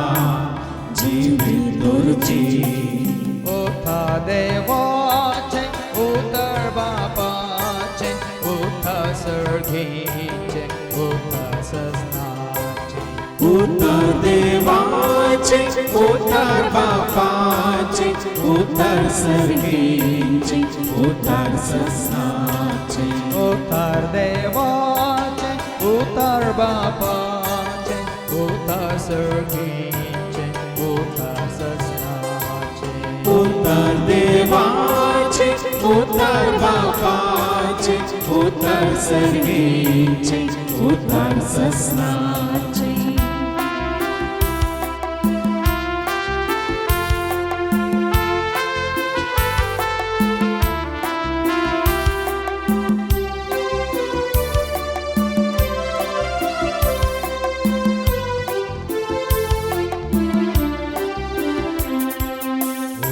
जिवीत उर्जीत. उतार देवाचे. उतार बापाचे. उतार सर्गीचे. उतार सस्नाचे. उतार देवाचे. उतार बापाचे. उतार सर्गीचे. उतार सस्नाचे. उतार देवाचे. उतार बापाचे. उतार सर्गीचे. उतार सस्नाचे. उतार देवाचे. उतार बापाचे. उतार सर्गीचे. उतार सस्नाचे.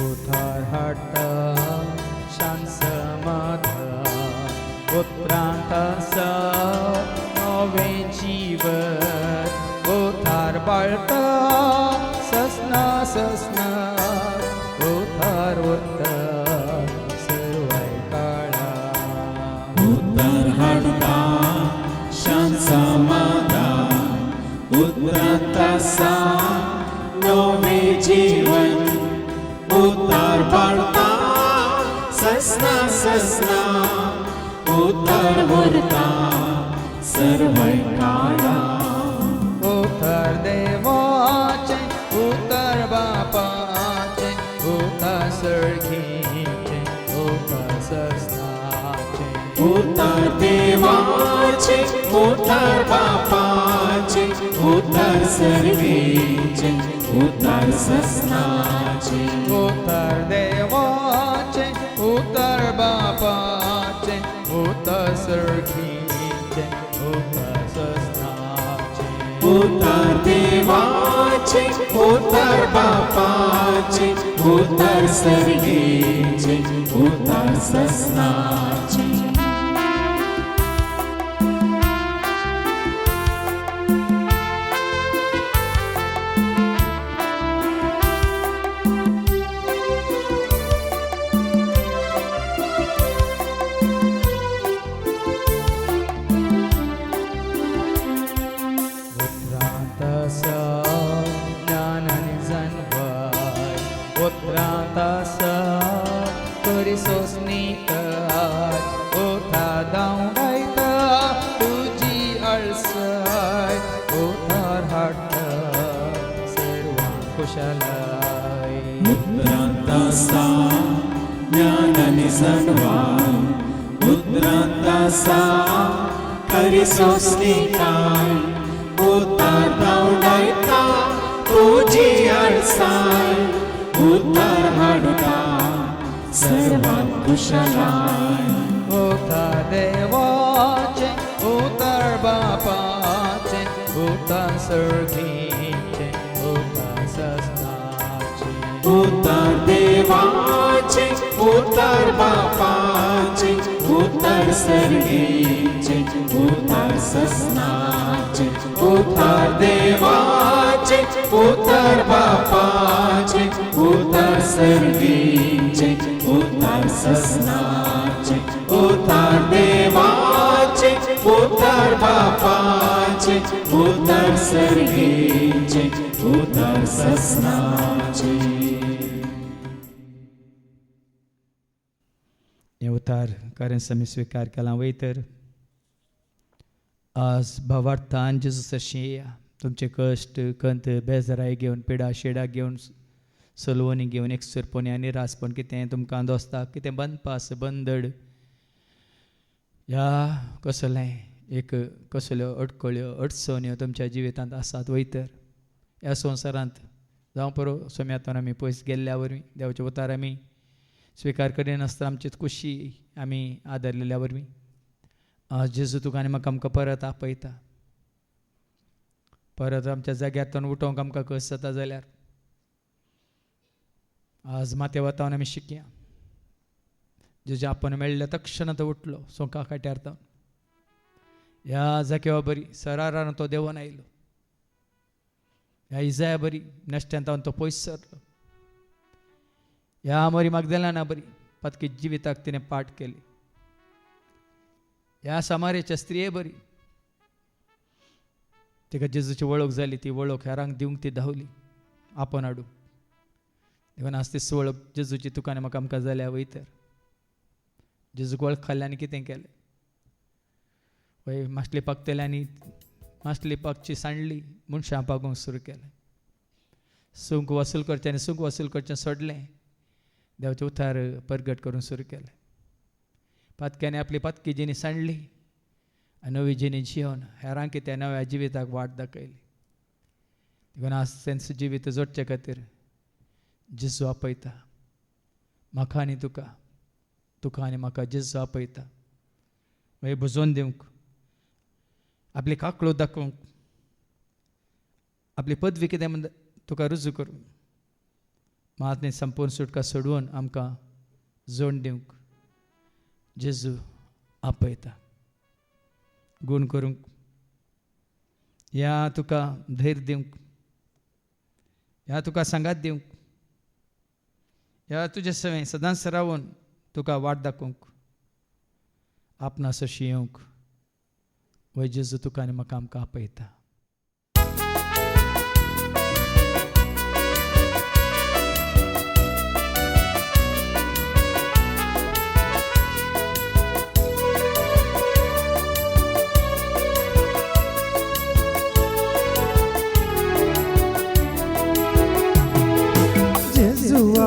उतार हाडटा शांत समाधान. उतरांत आसा नवें जीवन. उतार बाळटा ससना ससना. उतार उरता सर्वाय काळा. उतार हाडटा शांत समाधान. उतरांत आसा नवें जीवन. उतार पाडटा ससना ससना. उतार व्हरता सर्वय काळा. उतार देवाचे. उतार बापाचे. उतार सर्गीचे. उतार सस्नाचे. उतार देवाचे. उतार बापाचे. उतार सर्गीचे. उतार ससनाचे. उतार देवाचे. उतार बापाचे. उतार सर्गीचे. उतार सस्नाचे. उतार देवाचे. उतार बापाचे. उतार सर्गीचे. उतार ससनाचे. उतरांत आसा ज्ञान आनी जाणवाय. उतरांत आसा खरी सोंसणीकाय. उतार धांवडायता तुजी आळसाय. उतार हाडटा सर्वांक खुशालाय. उतरांत आसा ज्ञान आनी जाणवाय. उतरांत आसा खरी सोंसणीकाय. उतार धांवडायता तुजी आळसाय. उतार हाडटा सर्वांक खुशालाय. उतार देवाचे. उतार बापाचे. उतार सर्गीचे. उतार सस्नाचे. उतार देवाचे. उतार बापाचे. उतार सर्गीचे. उतार ससनाचे. उतार देवाचे. उतार बापाचे. उतार सर्गीचे. उतार उतार ससनाचे उतार देवाचे उतार बापाचे उतार सर्गेचे उतार ससनाचे. हे उतार कारण आमी स्विकार केला वय तर आज भावार्थान जेजूसाशी येया. तुमचे कश्ट कंत बेजाराय घेवन पिडा शेडा घेवन सलवणी घेवन एकसुरपणी आनी रासपण कितें तुमकां दोस्ता कितें बंदपास बंदड ह्या कसलें एक कसल्यो अडकळ्यो अडचण्यो तुमच्या जिवितांत आसात वय तर ह्या संवसारांत जावं परो सोम्यातून आमी पयस गेल्ल्या वरवीं देवाचे उतार आमी स्विकार करिनासतना आमची खुशी आमी आदरलेल्या वरवीं आज जेजू तुका आनी म्हाका आमकां परत आपयता. परत आमच्या जाग्यातून उठोवंक आमकां कस जाता जाल्यार आज माते वतावन आमी शिकया. जेजे आपण मेळ्ळें तक्षण तो उठलो सोंका काट्यार जावन ह्या जाग्यावर बरी सरारान तो देंवन आयलो. ह्या इजाया बरी नश्ट्यांत तो पयस सरलो. ह्या मरी मागदलाना बरी पत्की जिविताक तिणें पाठ केली. ह्या सामारेच्या स्त्रिये बरी तिका जेजूची वळख जाली. ती वळख हेरांक दिवंक ती धांवली आपण हाडूंक. देखून आज ती वळख जेजूची तुका आनी म्हाका आमकां जाल्या वय तर जेजूक वळख खाल्ल्यानी कितें केलें वय मासली पाकतल्यांनी मासली पाकची सांडली मनशां पागोवंक सुरू केलें. सूंक वसूल करचें आनी सूंक वसूल करचें सोडलें. देवाचें उतार परगट करून सुरू केलें. पातक्यांनी आपली पातकी जिणी सांडली आनी नवी जिणी जिवन हेरांक कितें नव्या जिविताक वाट दाखयली. देखून आज तेंच जिवीत जोडचे खातीर जेजू आपयता. म्हाका आनी तुका तुका आनी म्हाका जेजू आपयता. मागीर बुजोवन दिवंक आपली काकळो दाखोवंक आपली पदवी कितें म्हण तुका रुजू करूंक मात संपूर्ण सुटका सोडून आमकां जोड दिवंक जेजू आपयता. गूण करूंक ह्या तुका धैर्य दिवंक ह्या तुका सांगात दिवंक ह्या तुजे सवय सदांच रावून तुका वाट दाखोवंक आपणास अशी येवंक वय जेजू तुका आनी म्हाका आमकां आपयता.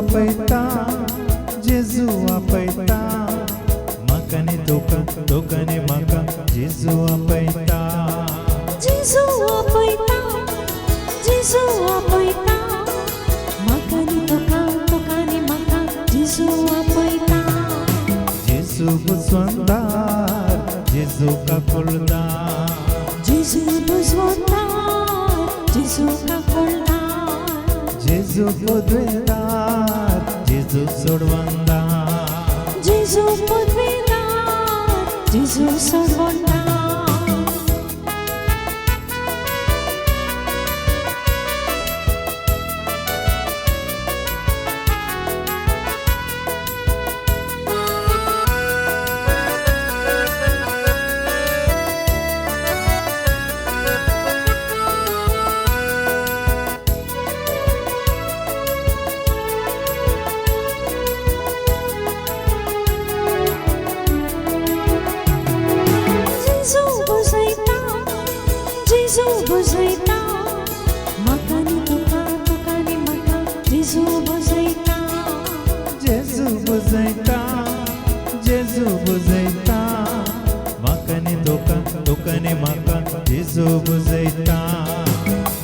आपयता जेजू आपयता म्हाका नी तुका तुका नी म्हाका जेजू आपयता. जेजू आपयता जेजू आपयता म्हाका नी तुका तुका नी म्हाका जेजू आपयता. जेजू बुजवंदार जेजू काकुळदार जेजू बुजवंदार जेजू काकुळदार जेजू पदवेदार जेजू सोडवंदार जेजू पदवेदार जेजू सोडवंदार. जेजू बुजयता म्हाका नी तुका तुका नी म्हाका जेजू बुजयता. जेजू बुजयता जेजू बुजयता म्हाका नी तुका तुका नी म्हाका जेजू बुजयता.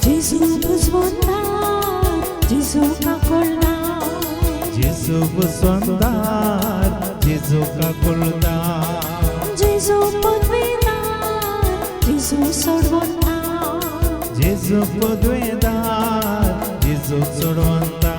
जेजू बुजवंदार जेजू काकुळदार जेजू बुजवंदार जेजू काकुळदार जेजू पदवेदार जेजू सोडवंदार जेजू पदवेदार जेजू सोडवंदार.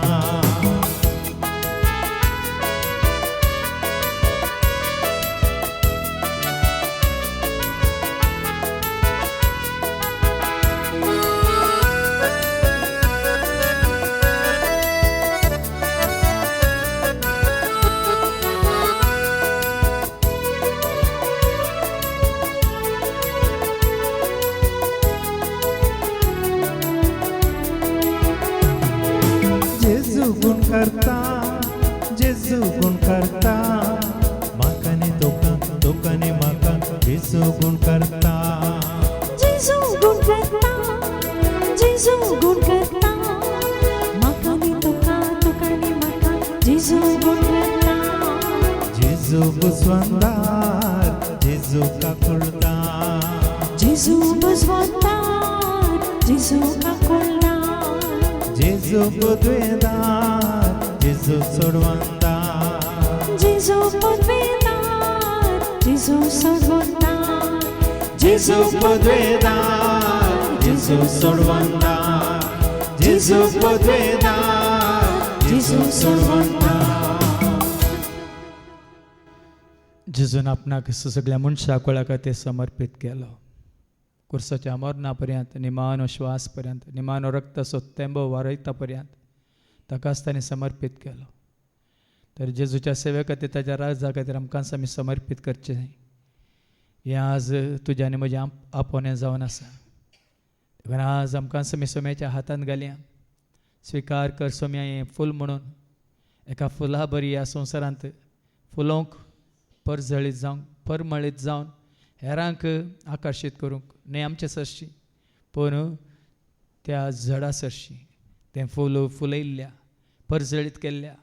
गुण करता जेजू गुण करता जेजू गुण करता म्हाका नी तुका तुका नी म्हाका जेजू गुण करता जेजू बुजवंदार जेजू काकुळदा जेजू बुजवंतार जेजू काकुळदार जेजू बुद्वेदार जेजू सोडवंदार जेजू पदवेदार जेजू सोडवंतार जेजू पदवेदार जेजू सोडवंदार जेजू पदवेदार जेजू सोडवंदार जेजून आपणाक सगळ्या मनशां कोळा खातीर समर्पीत केलो कुर्साच्या मरणा पर्यंत निमानो श्वास पर्यंत निमानो रक्ताचो तेंबो वारयता पर्यंत ताकाच ताणें समर्पीत केलो तर जेजूच्या सेवे खातीर ताच्या राजा खातीर आमकांच आमी समर्पीत करचें हें आज तुज्या आनी म्हजें आपोवणें जावन आसा देखून आज आमकांच आमी सोम्याच्या हातांत घालया स्विकार कर सोम्या हें फूल म्हणून एका फुला बरी ह्या संवसारांत फुलोवंक परजळीत जावंक परमळीत जावन हेरांक आकर्शीत करूंक न्ही आमचे सरशी पूण त्या झाडा सरशी तें फूल फुलयल्ल्या परजळीत केल्ल्या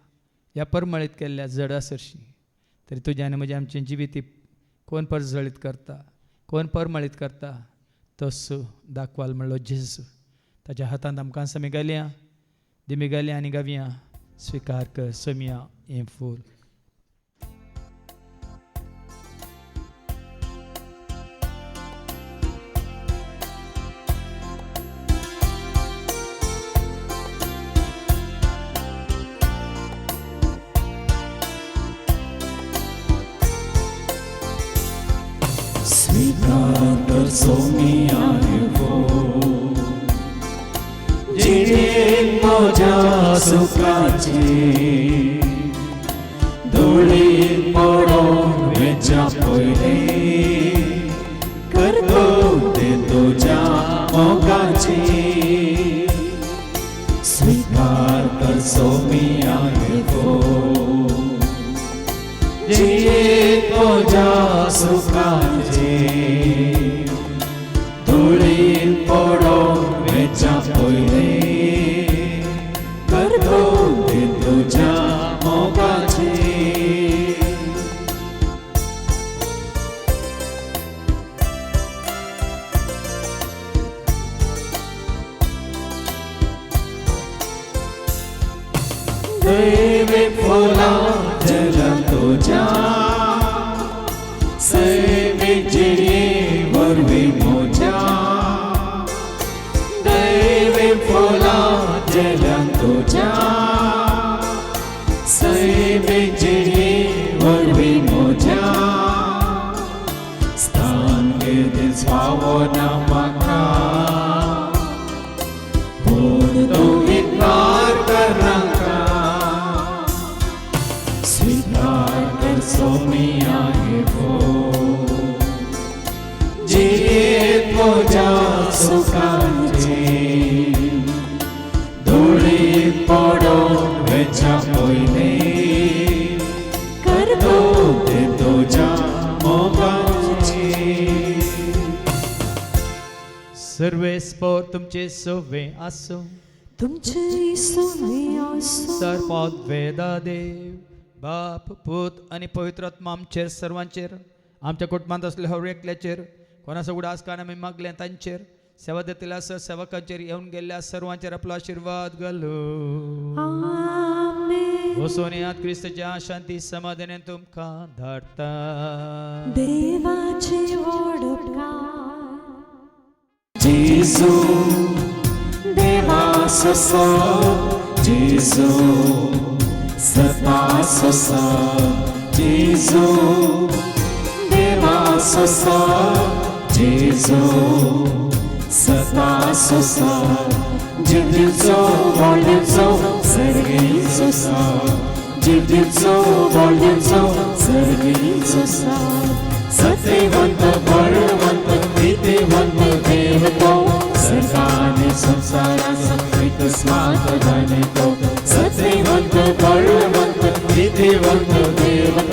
ह्या परमळीत केल्ल्या झाडा सरशी तरी तुज्या आनी म्हजें आमचें जिवीत कोण परजळीत करता कोण परमळीत करता तोच दाखवाल म्हणलो जेजू ताच्या हातांत आमकां आमी घालया दिमी घालया आनी गावया स्विकार कर सोम्या हें फूल स्वीकार कर सोम्या हें फूल जिणेंत म्हज्या सुखाची धुळीत पडोन वेच्या पयलीं करतो ते तुज्या मोगाची स्वीकार कर सोम्या हें फूल जिणेंत म्हज्या सुखाची धुळीत पडोन वेच्या पयलीं करतो ते तुज्या मोगाची दैवी फुलां जगां तुज्या सैमीक जिणे वरवीं म्हज्या दैवी फुलां जगां तुज्या सैमीक जिणे वरवीं म्हज्या स्थान केदेंच पावना म्हाका पूण तूं विकार कर नाका स्वीकार कर सोम्या हें फूल जिणेंत म्हज्या सुखाची धुळीत पडोन वेच्या पयलीं करतो ते तुज्या मोगाची सर्वे स्पोर तुमचे सोवे आसूं तुमचे सोवे आसूं सर्पाद वेदा देव बाप पूत आनी पवित्र आत्मा आमचेर सर्वांचेर आमच्या कुटुंबांत असले हर एकल्याचेर कोणाचो उडास कान आमी मागले तांचेर सेवा दितल्या सेवकांचेर येवन गेल्ल्या सर्वांचेर आपलो आशिर्वाद घालो आमेन वचून यात क्रिस्ताच्या शांती समाधानान तुमकां धाडटा देवाची वडपकार जेजू देवा ससा जेजू सता ससा जेजू देवा ससा जेजू सता ससा जितीचो व्हडलेचो सर्गेचो सा जितीचो व्हडलेचो सर्गेचो सा सत्यवंत बळवंत नित्यवंत देव तो सर्गाने संसाराचा विकस्मात जाणे तो सत्यवंत बळवंत नित्यवंत देव